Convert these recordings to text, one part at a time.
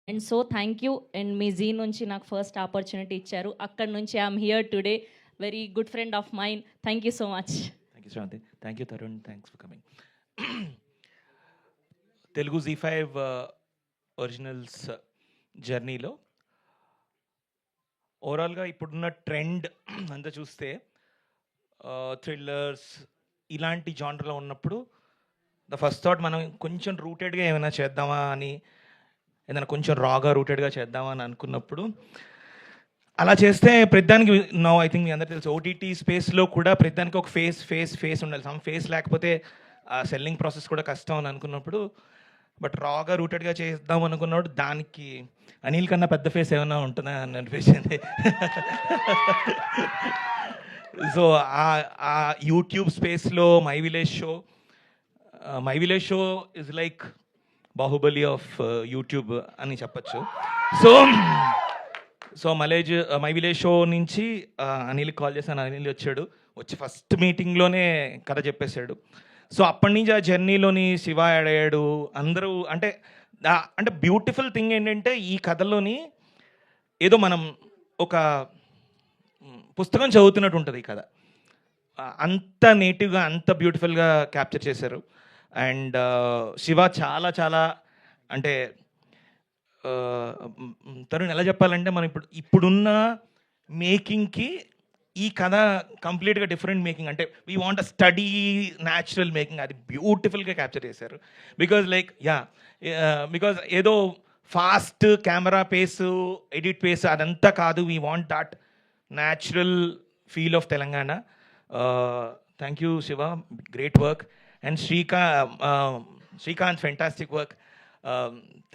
And so thank you. And మీ Zee నుంచి నాకు ఫస్ట్ ఆపర్చునిటీ ఇచ్చారు. అక్కడ నుంచి I'm here today. Very good friend of mine. Thank you so much. Thank you Sravanthi. Thank you Tarun. Thanks for coming. Telugu Z5 originals జర్నీలో ఓవరాల్గా ఇప్పుడున్న trend అంతా చూస్తే థ్రిల్లర్స్ ఇలాంటి జానర్లో ఉన్నప్పుడు ద ఫస్ట్ థాట్ మనం కొంచెం రూటెడ్గా ఏమైనా చేద్దామా అని, ఏదైనా కొంచెం రాగా రూటెడ్గా చేద్దామా అని అనుకున్నప్పుడు అలా చేస్తే ప్రతిదానికి నో ఐ థింక్ మీ అందరికీ తెలుసు ఓటీటీ స్పేస్లో కూడా ప్రతిదానికి ఒక ఫేస్ ఉండాలి. సమ్ ఫేస్ లేకపోతే సెల్లింగ్ ప్రాసెస్ కూడా కష్టం అని అనుకున్నప్పుడు బట్ రాగా రూటెడ్గా చేద్దాం అనుకున్నప్పుడు దానికి అనిల్ కన్నా పెద్ద ఫేస్ ఏమైనా ఉంటుందా అని అనిపించింది. సో ఆ యూట్యూబ్ స్పేస్లో my village show is like Baahubali of YouTube అని చెప్పచ్చు. సో మై విలేజ్ షో నుంచి అనిల్కి కాల్ చేశాను. అనిల్ వచ్చి ఫస్ట్ మీటింగ్లోనే కథ చెప్పేశాడు. సో అప్పటి నుంచి ఆ జర్నీలోని శివ యాడ్ అయ్యాడు. అందరూ అంటే బ్యూటిఫుల్ థింగ్ ఏంటంటే ఈ కథలోని ఏదో మనం ఒక పుస్తకం చదువుతున్నట్టు ఉంటుంది ఈ కథ. అంత నేటివ్గా అంత బ్యూటిఫుల్గా క్యాప్చర్ చేశారు. అండ్ శివ చాలా చాలా అంటే తరుణ్ ఎలా చెప్పాలంటే మనం ఇప్పుడున్న మేకింగ్కి ఈ కథ కంప్లీట్గా డిఫరెంట్ మేకింగ్. అంటే we want a steady natural making, అది బ్యూటిఫుల్గా క్యాప్చర్ చేశారు. బికాజ్ ఏదో fast camera pace edit pace అదంతా కాదు. We want that natural feel of Telangana. Thank you Shiva, great work. And Srikanth fantastic work.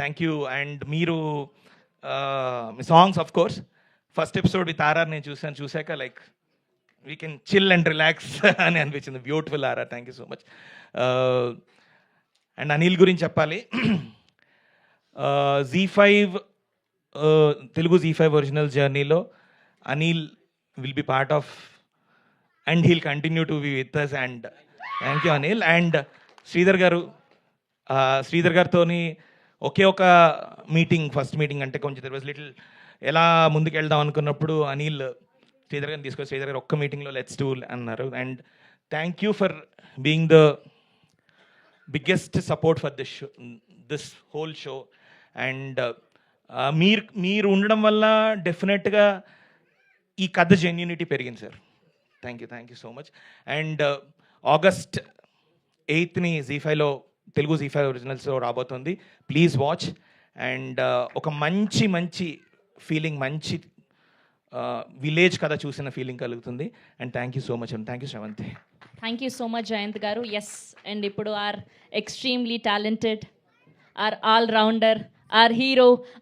Thank you. And మీరు మీ songs of course first episode with RR నేను చూశాక like we can chill and relax అని అనిపించింది. Beautiful RR. Thank you so much. And Anil గురించి చెప్పాలి. Z5 Telugu Z5 original జర్నీలో Anil will be part of and he'll continue to be with us. And thank you Anil. And Sridhar గారితోని ఒకే ఒక meeting, first meeting అంటే కొంచెం దెర్ వాజ్ లిటిల్ ఎలా ముందుకు వెళ్దాం అనుకున్నప్పుడు అనిల్ శ్రీధర్ గారిని తీసుకొని శ్రీధర్ గారు ఒక్క మీటింగ్లో లెట్స్ డూ అన్నారు. And thank you for being the biggest support for this whole show. And మీరు ఉండడం వల్ల డెఫినెట్గా ఈ కథ జెన్యూనిటీ పెరిగింది sir. Thank you so much. And August 8th Z5లో తెలుగు Z5 ఒరిజినల్స్లో రాబోతుంది. Please watch. అండ్ ఒక మంచి ఫీలింగ్, మంచి విలేజ్ కథ చూసిన ఫీలింగ్ కలుగుతుంది. And thank you so much and thank you Sravanthi. Thank you so much Jayanth garu. Yes, and ఇప్పుడు are extremely talented, are all rounder, are hero,